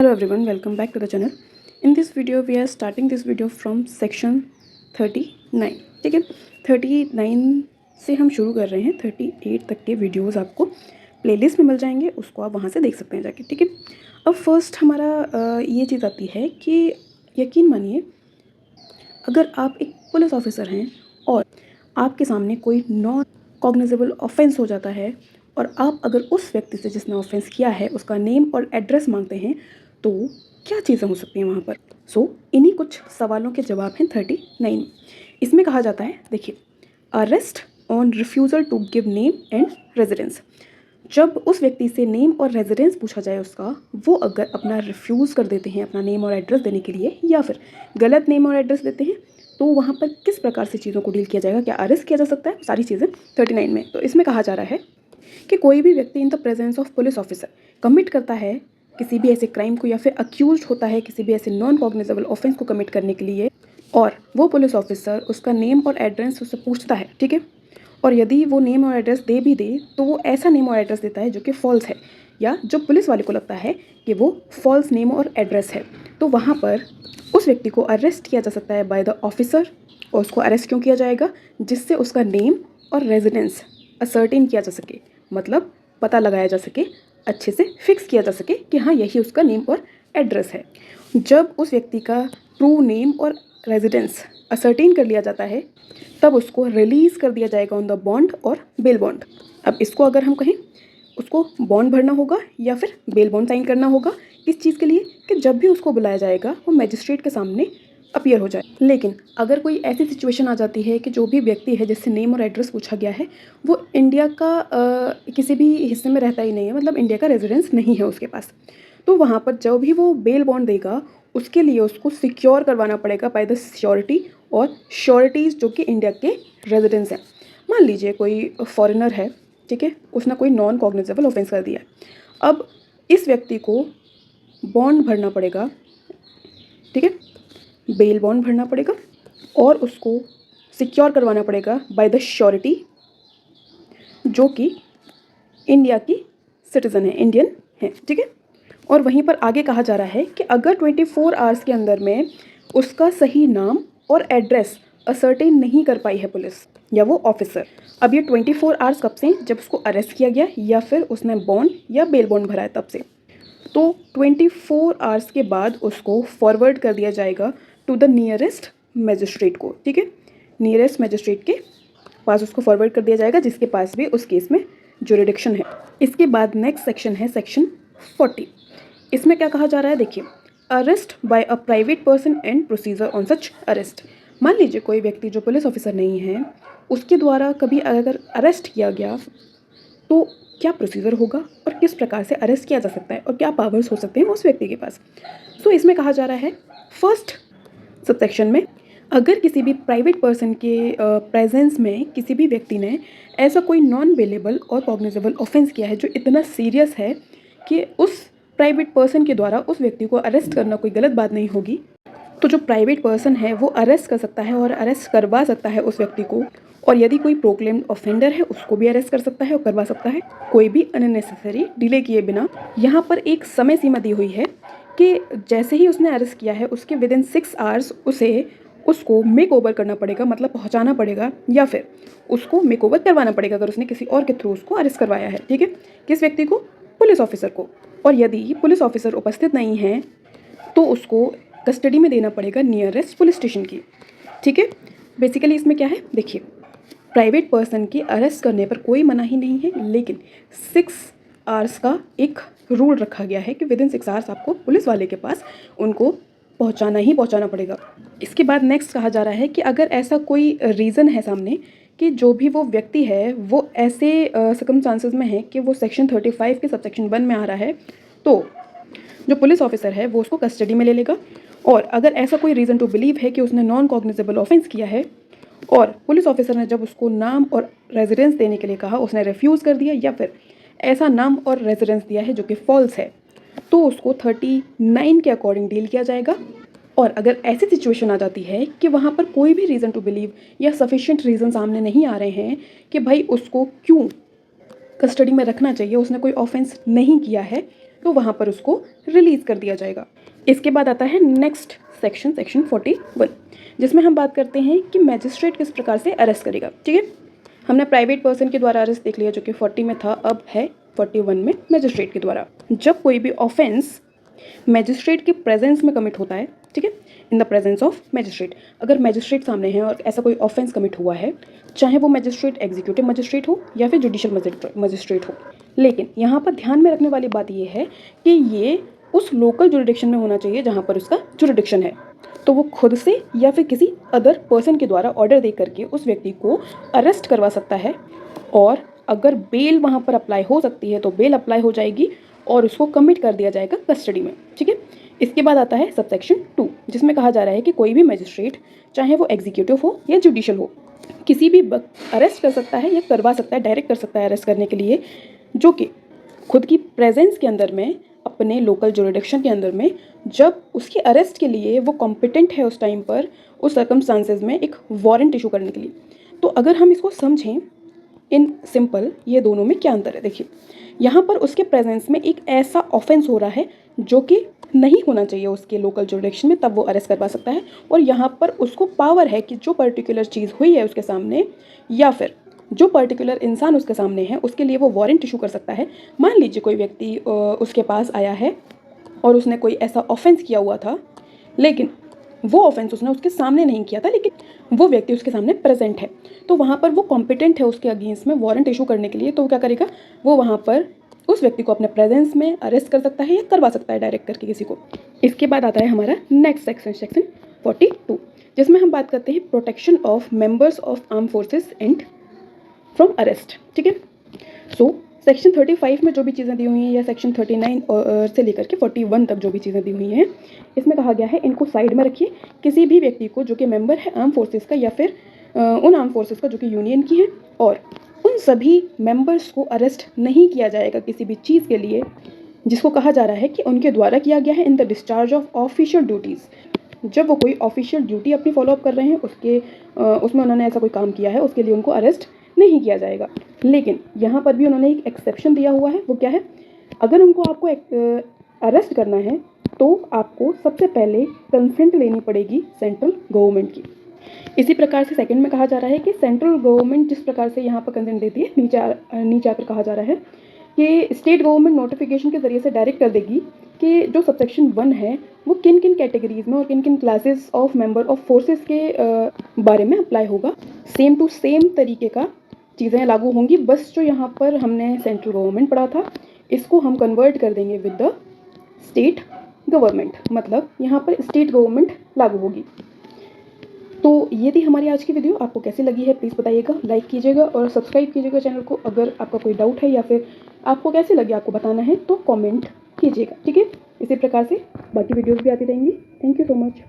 Hello everyone, welcome back to the channel. In this video we are starting this video from section 39. ठीक है, 39 से हम शुरू कर रहे हैं. 38 तक के वीडियोस आपको प्लेलिस्ट में मिल जाएंगे, उसको आप वहाँ से देख सकते हैं जाके. ठीक है, अब फर्स्ट हमारा ये चीज़ आती है कि यकीन मानिए अगर आप एक पुलिस ऑफिसर हैं और आपके सामने कोई नॉन कॉग्निजेबल ऑफेंस हो जाता है और आप अगर उस व्यक्ति से जिसने ऑफेंस किया है उसका नेम और एड्रेस मांगते हैं तो क्या चीज़ें हो सकती हैं वहाँ पर. इन्हीं कुछ सवालों के जवाब हैं 39. इसमें कहा जाता है, देखिए, arrest on refusal to give name and residence. जब उस व्यक्ति से नेम और रेजिडेंस पूछा जाए उसका, वो अगर अपना रिफ्यूज़ कर देते हैं अपना नेम और एड्रेस देने के लिए या फिर गलत नेम और एड्रेस देते हैं, तो वहाँ पर किस प्रकार से चीज़ों को डील किया जाएगा, क्या अरेस्ट किया जा सकता है, सारी चीज़ें 39 में. तो इसमें कहा जा रहा है कि कोई भी व्यक्ति in the presence of police officer commit करता है किसी भी ऐसे क्राइम को या फिर अक्यूज होता है किसी भी ऐसे नॉन कॉग्निजेबल ऑफेंस को कमिट करने के लिए, और वो पुलिस ऑफिसर उसका नेम और एड्रेस उससे पूछता है. ठीक है, और यदि वो नेम और एड्रेस दे भी दे तो वो ऐसा नेम और एड्रेस देता है जो कि फॉल्स है या जो पुलिस वाले को लगता है कि वो फॉल्स नेम और एड्रेस है, तो वहाँ पर उस व्यक्ति को अरेस्ट किया जा सकता है बाय द ऑफिसर. और उसको अरेस्ट क्यों किया जाएगा? जिससे उसका नेम और रेजिडेंस असर्टेन किया जा सके, मतलब पता लगाया जा सके, अच्छे से फिक्स किया जा सके कि हाँ यही उसका नेम और एड्रेस है. जब उस व्यक्ति का ट्रू नेम और रेजिडेंस असर्टेन कर लिया जाता है तब उसको रिलीज़ कर दिया जाएगा ऑन द बॉन्ड और बेल बॉन्ड. अब इसको अगर हम कहें, उसको बॉन्ड भरना होगा या फिर बेल बॉन्ड साइन करना होगा. इस चीज़ के लिए कि जब भी उसको बुलाया जाएगा वो मजिस्ट्रेट के सामने अपीयर हो जाए. लेकिन अगर कोई ऐसी सिचुएशन आ जाती है कि जो भी व्यक्ति है जिससे नेम और एड्रेस पूछा गया है वो इंडिया का किसी भी हिस्से में रहता ही नहीं है, मतलब इंडिया का रेजिडेंस नहीं है उसके पास, तो वहाँ पर जो भी वो बेल बॉन्ड देगा उसके लिए उसको सिक्योर करवाना पड़ेगा बाय द सिक्योरिटी और श्योरिटीज़ जो कि इंडिया के रेजिडेंस हैं. मान लीजिए कोई फॉरेनर है, ठीक है, उसने कोई नॉन कॉग्निजेबल ऑफेंस कर दिया. अब इस व्यक्ति को बॉन्ड भरना पड़ेगा, ठीक है, बेल बॉन्ड भरना पड़ेगा और उसको सिक्योर करवाना पड़ेगा बाय द श्योरिटी जो कि इंडिया की सिटीज़न है, इंडियन है. ठीक है, और वहीं पर आगे कहा जा रहा है कि अगर 24 आवर्स के अंदर में उसका सही नाम और एड्रेस असर्टेन नहीं कर पाई है पुलिस या वो ऑफिसर. अब ये 24 आवर्स कब से? जब उसको अरेस्ट किया गया या फिर उसने बॉन्ड या बेल बॉन्ड भरा है तब से. तो 24 आवर्स के बाद उसको फॉरवर्ड कर दिया जाएगा टू द नियरेस्ट मजिस्ट्रेट को. ठीक है, नियरेस्ट मजिस्ट्रेट के पास उसको फॉरवर्ड कर दिया जाएगा जिसके पास भी उस केस में जुरिडिक्शन है. इसके बाद नेक्स्ट सेक्शन है सेक्शन 40. इसमें क्या कहा जा रहा है, देखिए, arrest by a private person and procedure on such arrest. मान लीजिए कोई व्यक्ति जो पुलिस ऑफिसर नहीं है उसके द्वारा कभी अगर अरेस्ट किया गया तो क्या प्रोसीजर होगा और किस प्रकार से अरेस्ट किया जा सकता है और क्या पावर्स हो सकते हैं उस व्यक्ति के पास. इसमें कहा जा रहा है फर्स्ट सबसेक्शन में, अगर किसी भी प्राइवेट पर्सन के प्रेजेंस में किसी भी व्यक्ति ने ऐसा कोई नॉन बेलेबल और कॉग्निजेबल ऑफेंस किया है जो इतना सीरियस है कि उस प्राइवेट पर्सन के द्वारा उस व्यक्ति को अरेस्ट करना कोई गलत बात नहीं होगी, तो जो प्राइवेट पर्सन है वो अरेस्ट कर सकता है और अरेस्ट करवा सकता है उस व्यक्ति को. और यदि कोई प्रोक्लेम्ड ऑफेंडर है उसको भी अरेस्ट कर सकता है और करवा सकता है, कोई भी अननेसेसरी डिले किए बिना. यहाँ पर एक समय सीमा दी हुई है कि जैसे ही उसने अरेस्ट किया है उसके विदिन 6 आवर्स उसको मेक ओवर करना पड़ेगा, मतलब पहुँचाना पड़ेगा या फिर उसको मेक ओवर करवाना पड़ेगा अगर उसने किसी और के थ्रू उसको अरेस्ट करवाया है. ठीक है, किस व्यक्ति को? पुलिस ऑफिसर को. और यदि पुलिस ऑफिसर उपस्थित नहीं है तो उसको कस्टडी में देना पड़ेगा नियरेस्ट पुलिस स्टेशन की. ठीक है, बेसिकली इसमें क्या है, देखिए, प्राइवेट पर्सन की अरेस्ट करने पर कोई मनाही नहीं है, लेकिन 6 आवर्स का एक रूल रखा गया है कि विदिन 6 आवर्स आपको पुलिस वाले के पास उनको पहुंचाना पड़ेगा. इसके बाद नेक्स्ट कहा जा रहा है कि अगर ऐसा कोई रीज़न है सामने कि जो भी वो व्यक्ति है वो ऐसे सर्कमस्टांसेस में है कि वो सेक्शन 35 के सबसेक्शन 1 में आ रहा है, तो जो पुलिस ऑफिसर है वो उसको कस्टडी में ले लेगा. और अगर ऐसा कोई रीज़न टू बिलीव है कि उसने नॉन कॉग्निजेबल ऑफेंस किया है और पुलिस ऑफिसर ने जब उसको नाम और रेजिडेंस देने के लिए कहा उसने रिफ्यूज़ कर दिया या फिर ऐसा नाम और रेजिडेंस दिया है जो कि फॉल्स है, तो उसको 39 के अकॉर्डिंग डील किया जाएगा. और अगर ऐसी सिचुएशन आ जाती है कि वहाँ पर कोई भी रीज़न टू बिलीव या सफिशिएंट रीज़न सामने नहीं आ रहे हैं कि भाई उसको क्यों कस्टडी में रखना चाहिए, उसने कोई ऑफेंस नहीं किया है, तो वहाँ पर उसको रिलीज़ कर दिया जाएगा। इसके बाद आता है नेक्स्ट सेक्शन 41, जिसमें हम बात करते हैं कि मैजिस्ट्रेट किस प्रकार से अरेस्ट करेगा। ठीक है, हमने प्राइवेट पर्सन के द्वारा अरेस्ट देख लिया जो कि 40 में था, अब है 41 में मैजिस्ट्रेट के द्वारा। जब कोई भी ऑफेंस मैजिस्ट्रेट के प्रेजेंस में कमिट होता है, ठीक है, in the presence of magistrate, अगर मैजिस्ट्रेट सामने है और ऐसा कोई ऑफेंस कमिट हुआ है, चाहे वो मैजिस्ट्रेट एग्जीक्यूटिव मैजिस्ट्रेट हो या फिर जुडिशियल मैजिस्ट्रेट हो, लेकिन यहाँ पर ध्यान में रखने वाली बात ये है कि ये उस लोकल जुरिडिक्शन में होना चाहिए जहाँ पर उसका जुरिडिक्शन है। तो वो खुद से या फिर किसी अदर पर्सन के द्वारा ऑर्डर दे करके उस व्यक्ति को अरेस्ट करवा सकता है, और अगर बेल वहाँ पर अप्लाई हो सकती है तो बेल अप्लाई हो जाएगी और उसको कमिट कर दिया जाएगा कस्टडी में। ठीक है, इसके बाद आता है सबसेक्शन 2, जिसमें कहा जा रहा है कि कोई भी मैजिस्ट्रेट, चाहे वो एग्जीक्यूटिव हो या जुडिशियल हो, किसी भी वक्त अरेस्ट कर सकता है या करवा सकता है, डायरेक्ट कर सकता है अरेस्ट करने के लिए, जो कि खुद की प्रेजेंस के अंदर में, अपने लोकल जुरिडिक्शन के अंदर में, जब उसकी अरेस्ट के लिए वो कॉम्पिटेंट है उस टाइम पर, उस सर्कमस्टांसेस में एक वारंट इशू करने के लिए। तो अगर हम इसको समझें इन सिंपल, ये दोनों में क्या अंतर है, देखिए यहाँ पर उसके प्रेजेंस में एक ऐसा ऑफेंस हो रहा है जो कि नहीं होना चाहिए उसके लोकल जुरिडिक्शन में, तब वो अरेस्ट करवा सकता है। और यहाँ पर उसको पावर है कि जो पर्टिकुलर चीज़ हुई है उसके सामने, या फिर जो पर्टिकुलर इंसान उसके सामने है, उसके लिए वो वारंट इशू कर सकता है। मान लीजिए कोई व्यक्ति उसके पास आया है और उसने कोई ऐसा ऑफेंस किया हुआ था, लेकिन वो ऑफेंस उसने उसके सामने नहीं किया था, लेकिन वो व्यक्ति उसके सामने प्रेजेंट है, तो वहाँ पर वो कॉम्पिटेंट है उसके अगेंस्ट में वारंट इशू करने के लिए। तो वो क्या करेगा, वो वहाँ पर उस व्यक्ति को अपने प्रेजेंस में अरेस्ट कर सकता है या करवा सकता है डायरेक्ट करके किसी को। इसके बाद आता है हमारा नेक्स्ट सेक्शन, सेक्शन 42, जिसमें हम बात करते हैं protection of members of arm forces and from arrest. ठीक है, सो सेक्शन 35 में जो भी चीज़ें दी हुई हैं, या सेक्शन 39 से लेकर के 41 तक जो भी चीज़ें दी हुई हैं, इसमें कहा गया है इनको साइड में रखिए। किसी भी व्यक्ति को जो कि मेंबर है आर्म फोर्सेस का, या फिर उन आर्म फोर्सेस का जो कि यूनियन की है, और उन सभी मेंबर्स को अरेस्ट नहीं किया जाएगा किसी भी चीज़ के लिए जिसको कहा जा रहा है कि उनके द्वारा किया गया है in the discharge of official duties. जब वो कोई ऑफिशियल ड्यूटी अपनी फॉलोअप कर रहे हैं, उसमें उन्होंने ऐसा कोई काम किया है, उसके लिए उनको अरेस्ट नहीं किया जाएगा। लेकिन यहाँ पर भी उन्होंने एक एक्सेप्शन दिया हुआ है, वो क्या है, अगर उनको आपको अरेस्ट करना है तो आपको सबसे पहले कंसेंट लेनी पड़ेगी सेंट्रल गवर्नमेंट की। इसी प्रकार से सेकंड में कहा जा रहा है कि सेंट्रल गवर्नमेंट जिस प्रकार से यहाँ पर कंसेंट देती है, नीचे आकर कहा जा रहा है कि स्टेट गवर्नमेंट नोटिफिकेशन के ज़रिए से डायरेक्ट कर देगी कि जो सबसेक्शन 1 है वो किन किन कैटेगरीज में और किन किन classes of member of forces के बारे में अप्लाई होगा। सेम टू सेम तरीके का चीज़ें लागू होंगी, बस जो यहाँ पर हमने सेंट्रल गवर्नमेंट पढ़ा था इसको हम कन्वर्ट कर देंगे विद द स्टेट गवर्नमेंट, मतलब यहाँ पर स्टेट गवर्नमेंट लागू होगी। तो ये थी हमारी आज की वीडियो। आपको कैसी लगी है प्लीज़ बताइएगा, लाइक कीजिएगा और सब्सक्राइब कीजिएगा चैनल को। अगर आपका कोई डाउट है या फिर आपको कैसी लगी आपको बताना है तो कमेंट कीजिएगा। ठीक है, इसी प्रकार से बाकी वीडियोस भी आती रहेंगी। Thank you so much.